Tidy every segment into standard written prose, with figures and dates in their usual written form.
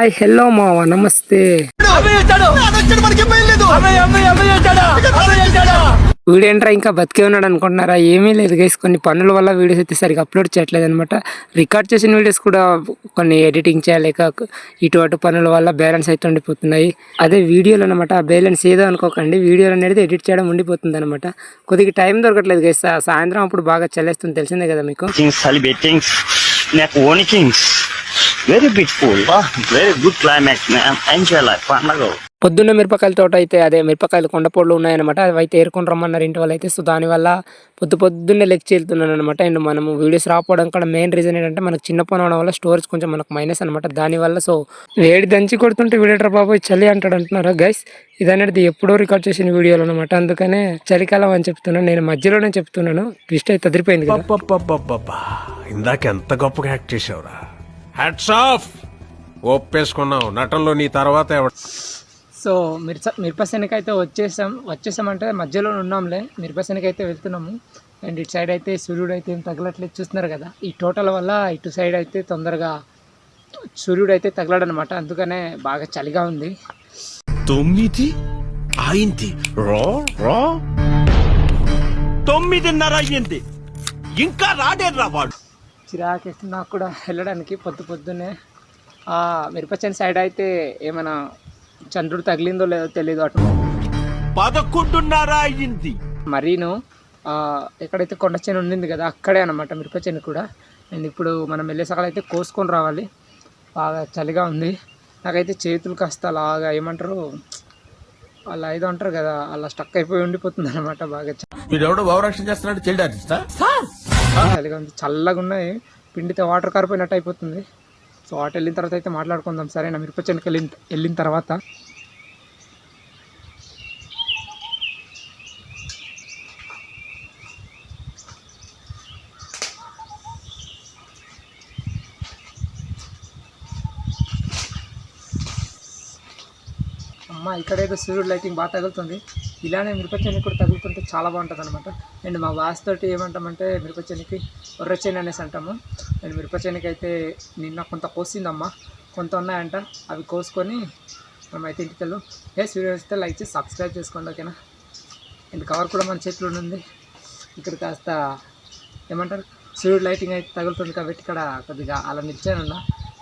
Hi hello మావా నమస్తే. వీడేంట్రా ఇంకా బతికే ఉన్నాడు అనుకుంటున్నారా? ఏమీ లేదు గైస్, కొన్ని పనుల వల్ల వీడియోస్ అయితే సరిగ్గా అప్లోడ్ చేయట్లేదు అనమాట. రికార్డ్ చేసిన వీడియోస్ కూడా కొన్ని ఎడిటింగ్ చేయలేక ఇటు అటు పనుల వల్ల బ్యాలెన్స్ అయితే ఉండిపోతున్నాయి. అదే వీడియోలు అనమాట. ఆ బ్యాలెన్స్ ఏదో అనుకోకండి, వీడియోలు అనేది ఎడిట్ చేయడం ఉండిపోతుంది అనమాట. కొద్దిగా టైం దొరకట్లేదు గైస్. సాయంత్రం అప్పుడు బాగా చల్లేస్తుంది, తెలిసిందే కదా మీకు. Very beautiful, very good climax man, enjoy life పండగ. పొద్దున్న మిరపకాయల తోట అయితే అదే మిరపకాయలు కొండపోళ్ళు ఉన్నాయన్నమాట. అవి అయితే ఏరుకొని రమ్మన్నారు ఇంటి వాళ్ళు అయితే. సో దానివల్ల పొద్దున్నే లెక్చి వెళ్తున్నాను అనమాట. అండ్ మనము వీడియోస్ రాకపోవడం కూడా మెయిన్ రీజన్ ఏంటంటే మనకు చిన్న ఫోన్ అవడం వల్ల స్టోరేజ్ కొంచెం మనకు మైనస్ అనమాట. దానివల్ల సో వేడి దంచి కొడుతుంటే వీడియోటర్ బాబు చలి అంటారంటున్నారా గైస్. ఇది అనేది ఎప్పుడో రికార్డ్ చేసిన వీడియోలు అనమాట. అందుకనే చలికాలం అని చెప్తున్నాను, నేను మధ్యలోనే చెప్తున్నాను. ట్విస్ట్ అయితే అదిరిపోయింది కదా. ఇందాక ఎంత గొప్పగా యాక్ట్ చేసావురా, హ్యాట్స్ ఆఫ్. ఒప్పేసుకున్నావు, నటనలో నీ తర్వాత సో మిరపశనగకి అయితే వచ్చేసామంటే మధ్యలో ఉన్నాంలే. మిరపశనగకి అయితే వెళ్తున్నాము. అండ్ ఇటు సైడ్ అయితే సూర్యుడు అయితే ఏం తగలట్లేదు, చూస్తున్నారు కదా. ఈ టోటల్ వల్ల ఇటు సైడ్ అయితే తొందరగా సూర్యుడు అయితే తగలడనమాట. అందుకనే బాగా చలిగా ఉంది. 9 అయింది, 9:30 అయ్యింది, ఇంకా రాడేరా వాడు. చిరాకేస్తుంది నాకు కూడా వెళ్ళడానికి పొద్దున్నే. మిరపచని సైడ్ అయితే ఏమైనా చంద్రుడు తగిలిందో లేదో తెలీదు. అటు 11:30 అయ్యింది. మరీను ఎక్కడైతే కొండ చేను ఉండింది కదా, అక్కడే అనమాట మిరపచేను కూడా. అండ్ ఇప్పుడు మనం వెళ్ళే సకాలం అయితే కోసుకొని రావాలి. బాగా చలిగా ఉంది. నాకైతే చేతులు కాస్త అలాగా ఏమంటారు, అలా ఏదో అంటారు కదా, అలా స్టక్ అయిపోయి ఉండిపోతుంది అనమాట. బాగా చలిగా ఉంది, చల్లగా ఉన్నాయి. పిండితే వాటర్ కారిపోయినట్టు అయిపోతుంది. సో అటు వెళ్ళిన తర్వాత అయితే మాట్లాడుకుందాం, సరేనా? మిరపచేనుకి వెళ్ళిన తర్వాత. అమ్మ ఇక్కడేదో సూర్యుడు లైటింగ్ బాగా తగులుతుంది. ఇలానే మిరపచేనుకి కూడా తగులుతుంటే చాలా బాగుంటుంది అనమాట. అండ్ మా వాస్ తోటి ఏమంటామంటే మిరపచేనుకి ఒర్రచేను అనేసి అంటాము. అండ్ మిరపచేనుకి అయితే నిన్న కొంత కోసిందమ్మ, కొంత ఉన్నాయంట. అవి కోసుకొని మనమైతే ఇంటికి వెళ్ళు. వీడియో వస్తే లైక్ చేసి సబ్స్క్రైబ్ చేసుకోండి, ఓకేనా? అండ్ కవర్ కూడా మన చేతిలో ఉంది. ఇక్కడ కాస్త ఏమంటారు, సూర్యుడు లైటింగ్ అయితే తగులుతుంది కాబట్టి ఇక్కడ కొద్దిగా అలా నిల్చానున్నా.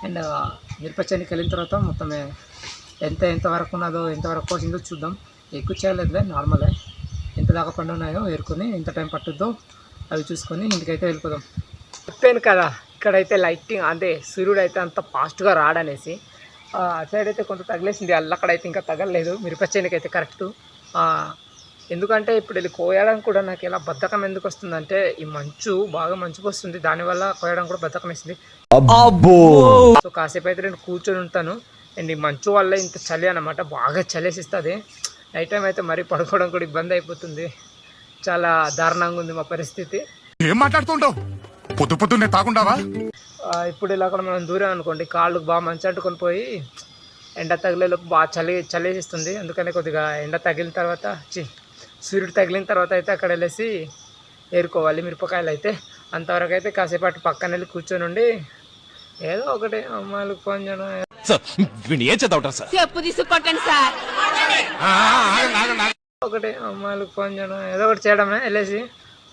అండ్ మిరపచేనుకి వెళ్ళిన తర్వాత మొత్తమే ఎంతవరకు ఉన్నదో, ఎంతవరకు కోసిందో చూద్దాం. ఎక్కువ చేయలేదులే, నార్మలే. ఎంత దాకా పండు ఉన్నాయో ఏరుకొని, ఎంత టైం పట్టుద్దో అవి చూసుకొని ఇంటికైతే వెళ్ళిపోదాం. చెప్పాను కదా, ఇక్కడైతే లైటింగ్ అదే సూర్యుడు అయితే అంత ఫాస్ట్గా రాడనేసి. అటు సైడ్ అయితే కొంత తగిలేసింది, అక్కడైతే ఇంకా తగలలేదు. మిరపచేనుకి అయితే కరెక్ట్. ఎందుకంటే ఇప్పుడు వెళ్ళి కోయడం కూడా నాకు ఎలా బద్ధకం ఎందుకు వస్తుందంటే, ఈ బాగా మంచు వస్తుంది, దానివల్ల కోయడం కూడా బద్ధకం వేస్తుంది. సో కాసేపు అయితే నేను కూర్చొని ఉంటాను. అండ్ ఈ మంచు వల్ల ఇంత చలి అనమాట, బాగా చలేసిస్తుంది. నైట్ టైం అయితే మరీ పడుకోవడం కూడా ఇబ్బంది అయిపోతుంది. చాలా దారుణంగా ఉంది మా పరిస్థితి. ఏం మాట్లాడుతుంటావు? పొద్దున్నే తాగుండావా? ఇప్పుడు ఇలా కూడా మనం దూరం అనుకోండి, కాళ్ళకు బాగా మంచి అంటుకొని పోయి ఎండ తగిలేలోపు బాగా చలేసిస్తుంది. అందుకని కొద్దిగా ఎండ తగిలిన తర్వాత సూర్యుడు తగిలిన తర్వాత అయితే అక్కడ వెళ్ళేసి ఏరుకోవాలి మిరపకాయలు అయితే. అంతవరకు అయితే కాసేపు అటు పక్కన వెళ్ళి కూర్చొని ఉండి ఏదో ఒకటి అమ్మాయిలకు ఫోన్ చేయడం, ఒకటి అమ్మాయిలకు ఫోన్ చేయడం, ఏదో ఒకటి చేయడమే. వెళ్ళేసి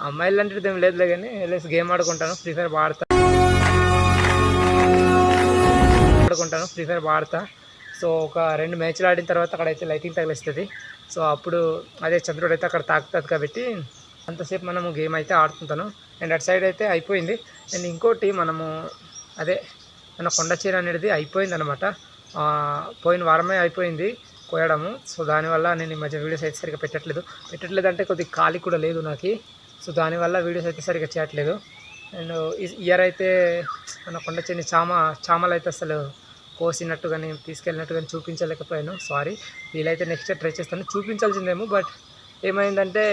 అమ్మాయిలు అంటే ఏం లేదులే కానీ వెళ్ళేసి గేమ్ ఆడుకుంటాను, ఫ్రీ ఫైర్ ఆడుతా. సో ఒక 2 మ్యాచ్లు ఆడిన తర్వాత అక్కడైతే లైటింగ్ తగిలిస్తుంది. సో అప్పుడు అదే చంద్రుడు అయితే అక్కడ తాకుతుంది కాబట్టి అంతసేపు మనము గేమ్ అయితే ఆడుతుంటాను. అండ్ అటు సైడ్ అయితే అయిపోయింది. అండ్ ఇంకోటి మనము అదే మన కొండ చీర అనేది అయిపోయింది అనమాట. పోయిన వారమే అయిపోయింది కోయడము. సో దానివల్ల నేను ఈ మధ్య వీడియోస్ అయితే సరిగ్గా పెట్టట్లేదు అంటే కొద్దిగా ఖాళీ కూడా లేదు నాకు. సో దానివల్ల వీడియోస్ అయితే సరిగ్గా చేయట్లేదు. అండ్ ఈ ఇయర్ అయితే మన కొండ చేని చామలు అయితే అసలు కోసినట్టు కానీ తీసుకెళ్ళినట్టు కానీ చూపించలేకపోయాను, సారీ. వీలైతే నెక్స్ట్ ట్రై చేస్తాను, చూపించాల్సిందేమో. బట్ ఏమైందంటే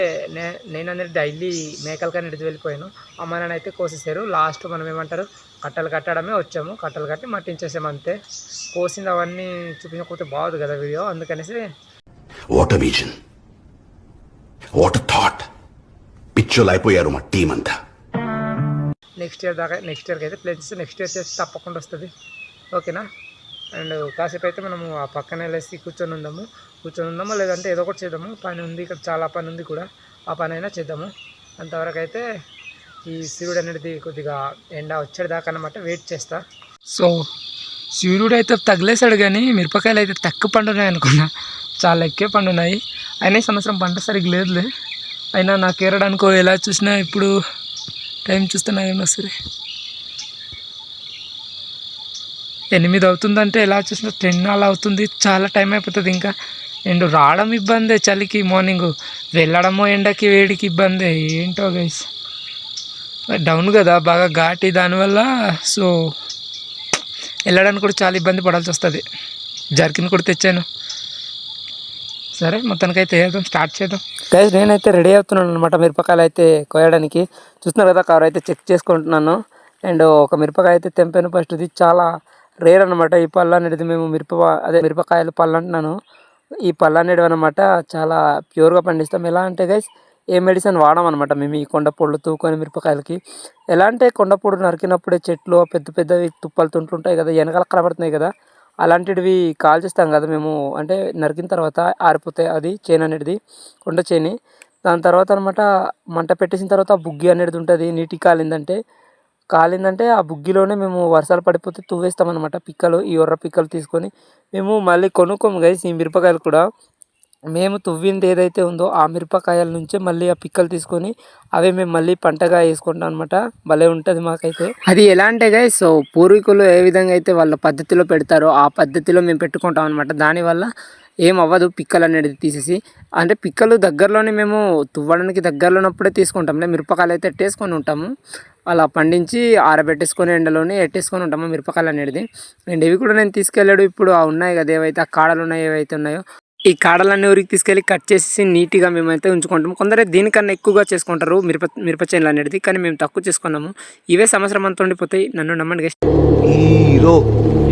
నేను అనేది డైలీ మేకలు కానీ ఎడితే వెళ్ళిపోయాను. అమ్మ నాన్న అయితే కోసేసారు. లాస్ట్ మనం ఏమంటారు, కట్టలు కట్టడమే వచ్చాము, కట్టలు కట్టి మట్టించేసాము అంతే. కోసింది అవన్నీ చూపించకపోతే బాగుంది కదా వీడియో, అందుకనేసి. వాట్ విజన్, వాట్ థాట్, పిచ్చోలు అయిపోయారు మా టీం అంతా. నెక్స్ట్ ఇయర్కి అయితే ప్లేస్ నెక్స్ట్ ఇయర్ చేసి తప్పకుండా వస్తుంది, ఓకేనా? అండ్ కాసేపు అయితే మనము ఆ పక్కన వెళ్ళేసి కూర్చొని ఉందాము లేదంటే ఏదో ఒకటి చేద్దాము. పని ఉంది, ఇక్కడ చాలా పని ఉంది కూడా, ఆ పని అయినా చేద్దాము. అంతవరకు అయితే ఈ సూర్యుడు అనేది కొద్దిగా ఎండ వచ్చేదాకా అన్నమాట వెయిట్ చేస్తా. సో సూర్యుడు అయితే తగిలేసాడు, కానీ మిరపకాయలు అయితే తక్కువ పండున్నాయి అనుకున్నా, చాలా ఎక్కువ పండున్నాయి. అయినా ఈ సంవత్సరం పంట సరిగ్గా లేదులే. అయినా నాకు ఏరడానికో ఎలా చూసినా ఇప్పుడు టైం చూస్తే నాకేమో సరే 8 అవుతుందంటే ఎలా చూసినా 10 అలా అవుతుంది. చాలా టైం అయిపోతుంది ఇంకా. అండ్ రావడం ఇబ్బందే, చలికి మార్నింగ్ వెళ్ళడమో ఎండకి వేడికి ఇబ్బందే. ఏంటో గైస్, డౌన్ కదా బాగా ఘాటి, దానివల్ల సో వెళ్ళడానికి కూడా చాలా ఇబ్బంది పడాల్సి వస్తుంది. జర్కిన్ కూడా తెచ్చాను. సరే మొత్తానికైతే స్టార్ట్ చేద్దాం గైస్. నేనైతే రెడీ అవుతున్నాను అనమాట మిరపకాయలు అయితే కోయడానికి. చూస్తున్నారు కదా, కవర్ అయితే చెక్ చేసుకుంటున్నాను. అండ్ ఒక మిరపకాయ అయితే తెంపాను ఫస్ట్. ఇది చాలా రేర్ అనమాట ఈ పళ్ళు అనేది. మేము మిరపకాయలు పళ్ళు అంటున్నాను. ఈ పళ్ళు అనేవి అనమాట చాలా ప్యూర్గా పండిస్తాం. ఎలా అంటే గైస్, ఏ మెడిసిన్ వాడమన్నమాట మేము ఈ కొండపొళ్ళు తూకొని మిరపకాయలకి. ఎలా అంటే కొండపొడు నరికినప్పుడే చెట్లు పెద్ద పెద్దవి తుప్పలు తుంటుంటాయి కదా, వెనకాల కనబడుతున్నాయి కదా, అలాంటివి కాల్చేస్తాం కదా మేము. అంటే నరికిన తర్వాత ఆరిపోతాయి, అది చేను అనేది, కొండ చేని. దాని తర్వాత అనమాట మంట పెట్టేసిన తర్వాత బుగ్గి అనేది ఉంటుంది. నీటికి కాలిందంటే ఆ బుగ్గిలోనే మేము వర్షాలు పడిపోతే తువ్వేస్తామన్నమాట పిక్కలు. ఈ ఎర్ర పిక్కలు తీసుకొని మేము మళ్ళీ కొనుక్కోము గైస్. ఈ మిరపకాయలు కూడా మేము తువ్వింది ఏదైతే ఉందో ఆ మిరపకాయల నుంచే మళ్ళీ ఆ పిక్కలు తీసుకొని అవే మేము మళ్ళీ పంటగా వేసుకుంటాం అనమాట. భలే ఉంటుంది మాకైతే. అది ఎలా అంటే గైస్, సో పూర్వీకులు ఏ విధంగా అయితే వాళ్ళ పద్ధతిలో పెడతారో ఆ పద్ధతిలో మేము పెట్టుకుంటాం అనమాట. దానివల్ల ఏం అవ్వదు పిక్కలు అనేది తీసేసి. అంటే పిక్కలు దగ్గరలోనే మేము తువ్వడానికి దగ్గరలోనప్పుడే తీసుకుంటాంలే. మిరపకాయలు అయితే ఎట్టేసుకొని ఉంటాము, అలా పండించి ఆరబెట్టేసుకొని ఎండలోనే ఎట్టేసుకొని ఉంటాము మిరపకాయలు అనేది. అండ్ ఇవి కూడా నేను తీసుకెళ్ళాడు ఇప్పుడు ఉన్నాయి కదా, ఏవైతే ఆ కాడలు ఉన్నాయో ఏవైతే ఉన్నాయో ఈ కాడలన్నీ ఊరికి తీసుకెళ్ళి కట్ చేసి నీట్గా మేమైతే ఉంచుకుంటాము. కొందరు దీనికన్నా ఎక్కువగా చేసుకుంటారు మిరప చేనులు అనేది, కానీ మేము తక్కువ చేసుకున్నాము. ఇవే సంవత్సరం అంతా ఉండిపోతాయి, నన్ను నమ్మండి guys. Hero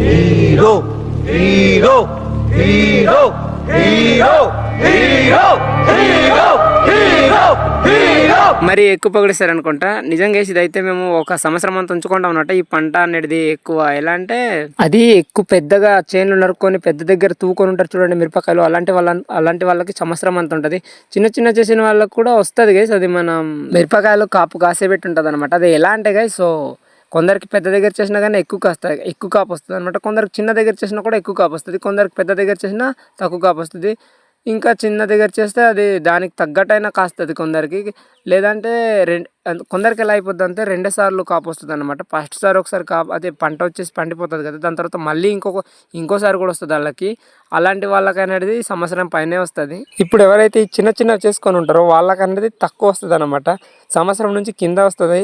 hero hero hero hero hero hero hero hero. మరి ఎక్కువ పొగిడేస్తారు అనుకుంటా. నిజంగా ఇదైతే మేము ఒక సంవత్సరం అంతా ఉంచుకుంటాం అన్నమాట. ఈ పంట అనేది ఎక్కువ ఎలా అంటే అది ఎక్కువ పెద్దగా చేనులు నరుక్కొని పెద్ద దగ్గర తూకొని ఉంటారు చూడండి మిరపకాయలు. అలాంటి వాళ్ళకి సంవత్సరం అంత ఉంటుంది. చిన్న చేసిన వాళ్ళకి కూడా వస్తుంది గైస్. అది మనం మిరపకాయలు కాపు కాసేపెట్టి ఉంటుంది అనమాట. అది ఎలా అంటే గైస్, సో కొందరికి పెద్ద దగ్గర చేసినా కానీ ఎక్కువ కాపు వస్తుంది అనమాట. కొందరికి చిన్న దగ్గర చేసినా కూడా ఎక్కువ కాపు వస్తుంది. కొందరికి పెద్ద దగ్గర చేసినా తక్కువ కాపు వస్తుంది. ఇంకా చిన్న దగ్గర చేస్తే అది దానికి తగ్గట్టయినా కాస్తుంది కొందరికి. లేదంటే కొందరికి ఎలా అయిపోద్ది అంటే 2 సార్లు కాపు వస్తుంది అనమాట. ఫస్ట్ సారి ఒకసారి కాపు అదే పంట వచ్చేసి పండిపోతుంది కదా, దాని తర్వాత మళ్ళీ ఇంకోసారి కూడా వస్తుంది వాళ్ళకి. అలాంటి వాళ్ళకి అనేది సంవత్సరం పైనే వస్తుంది. ఇప్పుడు ఎవరైతే ఈ చిన్న చేసుకొని ఉంటారో వాళ్ళకి అనేది తక్కువ వస్తుంది అనమాట. సంవత్సరం నుంచి కింద వస్తుంది.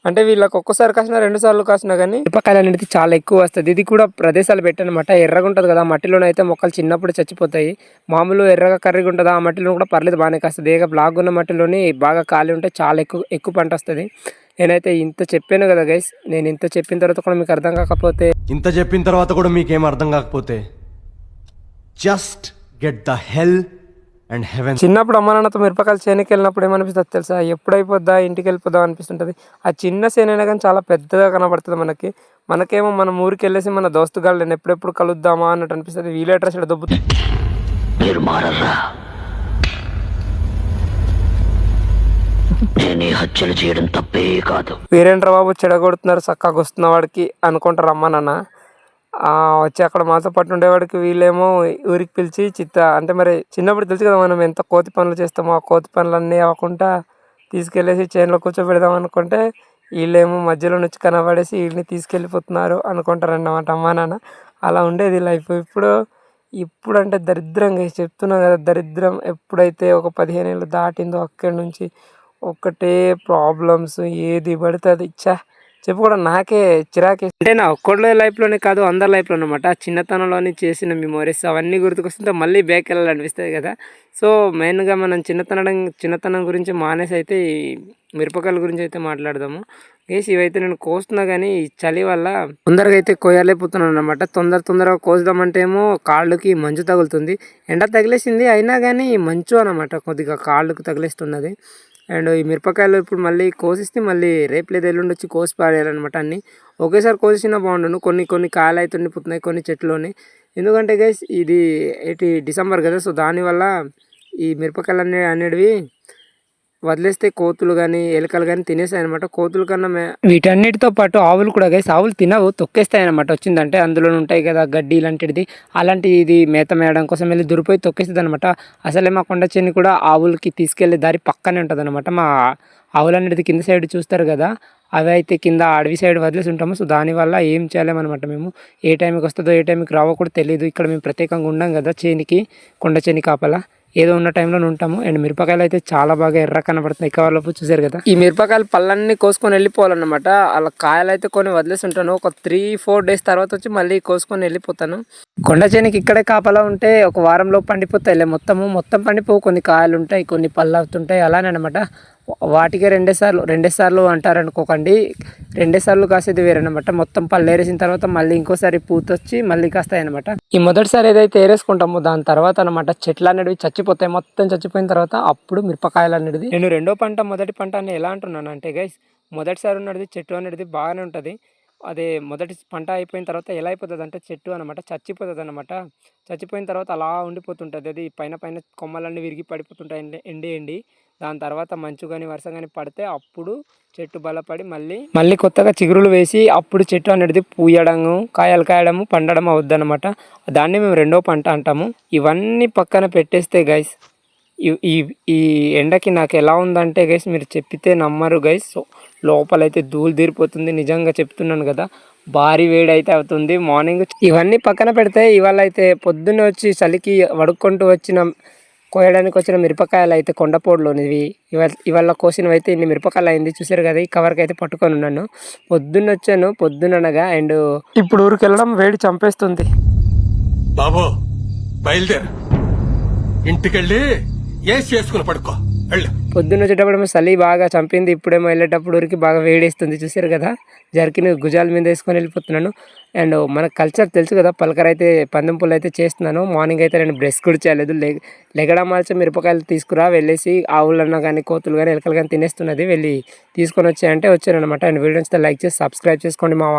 అంటే వీళ్ళకి ఒక్కసారి కాసినా 2 సార్లు కాసినా కానీ మిరపకాయలు అనేది చాలా ఎక్కువ వస్తుంది. ఇది కూడా ప్రదేశాలు పెట్టనమాట. ఎర్రగా ఉంటుంది కదా మట్టిలోనైతే మొక్కలు చిన్నప్పుడు చచ్చిపోతాయి. మామూలు ఎర్రగా కర్రీగా ఉంటుంది ఆ మట్టిలో కూడా పర్లేదు బాగానే కాస్తుంది. ఏక బ్లాక్ ఉన్న మట్టిలోని బాగా ఖాళీ ఉంటే చాలా ఎక్కువ పంట వస్తుంది. నేనైతే ఇంత చెప్పాను కదా గైస్. నేను ఇంత చెప్పిన తర్వాత కూడా మీకు అర్థం కాకపోతే, ఇంత చెప్పిన తర్వాత కూడా మీకేం అర్థం కాకపోతే just get the hell and heaven. చిన్నప్పుడు అమ్మ నాన్నతో మిరపకాయలు చేనుకి వెళ్ళినప్పుడు ఏమనిపిస్తుంది తెలుసా, ఎప్పుడైపోద్దా ఇంటికి వెళ్ళిపోద్దాం అనిపిస్తుంటుంది. ఆ చిన్న చేనైనా కానీ చాలా పెద్దగా కనబడుతుంది మనకేమో మనం ఊరికి వెళ్ళేసి మన దోస్తుగాళ్ళు నేను ఎప్పుడెప్పుడు కలుద్దామా అన్నట్టు అనిపిస్తుంది. వీలే డ్రెస్ దొబ్బుతుంది. మీరు మారరా, నేను హత్యలు చేయడం తప్పే కాదు. వీరేంద్ర బాబు చెడగొడుతున్నారు చక్కగా వస్తున్న వాడికి అనుకుంటారు అమ్మ నాన్న. వచ్చి అక్కడ మాతో పాటు ఉండేవాడికి వీళ్ళేమో ఊరికి పిలిచి అంటే మరి చిన్నప్పుడు తెలుసు కదా మనం ఎంత కోతి పనులు చేస్తామో, ఆ కోతి పనులన్నీ అవ్వకుండా తీసుకెళ్ళేసి చేనులో కూర్చోబెడదాం అనుకుంటే వీళ్ళేమో మధ్యలో నుంచి కనబడేసి వీళ్ళని తీసుకెళ్ళిపోతున్నారు అనుకుంటారన్నమాట అమ్మా నాన్న. అలా ఉండేది లైఫ్. ఇప్పుడు అంటే దరిద్రంగా చెప్తున్నాం కదా, దరిద్రం ఎప్పుడైతే ఒక 15 ఏళ్ళు దాటిందో అక్కడి నుంచి ఒక్కటే ప్రాబ్లమ్స్. ఏది పడితే అది చెప్పుకోవడం నాకే చిరాకే. అంటే నా ఒక్కళ్ళ లైఫ్లోనే కాదు అందరి లైఫ్లో అనమాట. చిన్నతనంలోని చేసిన మెమోరీస్ అవన్నీ గుర్తుకొస్తుంటే మళ్ళీ బ్యాక్ వెళ్ళాలనిపిస్తుంది కదా. సో మెయిన్గా మనం చిన్నతనం గురించి మానేసి అయితే ఈ మిరపకాయల గురించి అయితే మాట్లాడదాము. ఇవైతే నేను కోస్తున్నా కానీ ఈ చలి వల్ల తొందరగా అయితే కోయలేకపోతున్నాను అనమాట. తొందరగా కోద్దామంటే ఏమో కాళ్ళకి మంచు తగులుతుంది. ఎండ తగిలేసింది అయినా కానీ మంచు అనమాట కొద్దిగా కాళ్ళకు తగిలేస్తున్నది. అండ్ ఈ మిరపకాయలు ఇప్పుడు మళ్ళీ కోసిస్తే మళ్ళీ రేపు లేదా ఎల్లుండి వచ్చి కోసి పారేయాలన్నమాట. అన్నీ ఒకేసారి కోసినా బాగుండును. కొన్ని కాయలు అయితే ఉండిపోతున్నాయి కొన్ని చెట్లోని. ఎందుకంటే గైస్ ఇది డిసెంబర్ కదా, సో దానివల్ల ఈ మిరపకాయలు అనేటివి వదిలేస్తే కోతులు కానీ ఎలుకలు కానీ తినేస్తాయి అనమాట. కోతుల కన్నా వీటన్నిటితో పాటు ఆవులు కూడా గైస్, ఆవులు తినవు, తొక్కేస్తాయి అనమాట. వచ్చిందంటే అందులో ఉంటాయి కదా గడ్డి ఇలాంటిది, అలాంటి ఇది మేత మేయడం కోసం వెళ్ళి దురిపోయి తొక్కేస్తుంది అనమాట. అసలే మా కొండ చెన్ని కూడా ఆవులకి తీసుకెళ్లే దారి పక్కనే ఉంటుంది అనమాట. మా ఆవులన్నిటిది కింద సైడ్ చూస్తారు కదా, అవి అయితే కింద అడవి సైడ్ వదిలేసి ఉంటాము. సో దానివల్ల ఏం చేయలేమన్నమాట. మేము ఏ టైంకి వస్తుందో ఏ టైంకి రావో కూడా తెలియదు. ఇక్కడ మేము ప్రత్యేకంగా ఉండం కదా చేనికి, కొండ చేని కాపలా ఏదో ఉన్న టైంలో ఉంటాము. అండ్ మిరపకాయలు అయితే చాలా బాగా ఎర్ర కనబడుతున్నాయి. కవర్లో చూసారు కదా, ఈ మిరపకాయలు పళ్ళన్నీ కోసుకొని వెళ్ళిపోవాలన్నమాట. అలా కాయలు అయితే కొన్ని వదిలేసి ఉంటాను. ఒక 3-4 డేస్ తర్వాత వచ్చి మళ్ళీ కోసుకొని వెళ్ళిపోతాను. కొండ చేనికి ఇక్కడే కాపలా ఉంటే ఒక వారంలో పండిపోతాయి. మొత్తం పండిపోవు. కొన్ని కాయలు ఉంటాయి, కొన్ని పళ్ళు అవుతుంటాయి, అలానే అనమాట. వాటికే రెండేసార్లు అంటారు అనుకోకండి. రెండేసార్లు కాసేది వేరనమాట. మొత్తం పళ్ళు ఏరేసిన తర్వాత మళ్ళీ ఇంకోసారి పూతొచ్చి మళ్ళీ కాస్తాయి అనమాట. ఈ మొదటిసారి ఏదైతే ఏరేసుకుంటామో దాని తర్వాత అనమాట చెట్లు అనేవి చచ్చిపోతాయి. మొత్తం చచ్చిపోయిన తర్వాత అప్పుడు మిరపకాయలు అనేది. నేను రెండో పంట మొదటి పంట అని ఎలా అంటున్నాను అంటే గైస్, మొదటిసారి ఉన్నది చెట్టు అనేది బాగానే ఉంటుంది. అదే మొదటి పంట అయిపోయిన తర్వాత ఎలా అయిపోతుంది అంటే చెట్టు అనమాట చచ్చిపోతుంది అనమాట. చచ్చిపోయిన తర్వాత అలా ఉండిపోతుంటుంది. అది పైన కొమ్మలన్నీ విరిగి పడిపోతుంటాయి ఎండి. దాని తర్వాత మంచు కానీ వర్షం కానీ పడితే అప్పుడు చెట్టు బలపడి మళ్ళీ కొత్తగా చిగురులు వేసి అప్పుడు చెట్టు అనేది పూయడము, కాయలు కాయడము, పండడం అవుద్దనమాట. దాన్ని మేము రెండో పంట అంటాము. ఇవన్నీ పక్కన పెట్టేస్తే గైస్, ఈ ఎండకి నాకు ఎలా ఉందంటే గైస్ మీరు చెప్పితే నమ్మరు గైస్. సో లోపలైతే ధూళి తీరిపోతుంది. నిజంగా చెప్తున్నాను కదా, భారీ వేడి అయితే అవుతుంది. మార్నింగ్ ఇవన్నీ పక్కన పెడితే ఇవాళ అయితే పొద్దున్న వచ్చి చలికి వడుక్కుంటూ కోయడానికి వచ్చిన మిరపకాయలు అయితే కొండపోడులోనివి ఇవాళ కోసినవి అయితే ఇన్ని మిరపకాయలు అయింది. చూసారు కదా, ఈ కవర్కి అయితే పట్టుకొని ఉన్నాను. పొద్దున్ననగా అండ్ ఇప్పుడు ఊరికి వెళ్ళడం వేడి చంపేస్తుంది. బాబు బయలుదేరు, ఇంటికెళ్ళి ఏసి చేసుకుని పడుకో. పొద్దున్న వచ్చేటప్పుడు చలి బాగా చంపింది. ఇప్పుడేమో వెళ్ళేటప్పుడు ఊరికి బాగా వేడేస్తుంది. చూసారు కదా, జర్కిన్ భుజాల మీద వేసుకొని వెళ్ళిపోతున్నాను. అండ్ మన కల్చర్ తెలుసు కదా, పలకరైతే పందెం పుల్ల అయితే చేస్తున్నాను. మార్నింగ్ అయితే నేను బ్రష్ కూడా చేయలేదు. లెగడం మార్చి మిరపకాయలు తీసుకురా వెళ్ళేసి ఆవులన్నా కానీ కోతులు కానీ ఎలకలు కానీ తినేస్తున్నది, వెళ్ళి తీసుకొని వచ్చాయంటే వచ్చాను అనమాట. అండ్ వీడియోస్ లైక్ చేసి సబ్స్క్రైబ్ చేసుకోండి. మా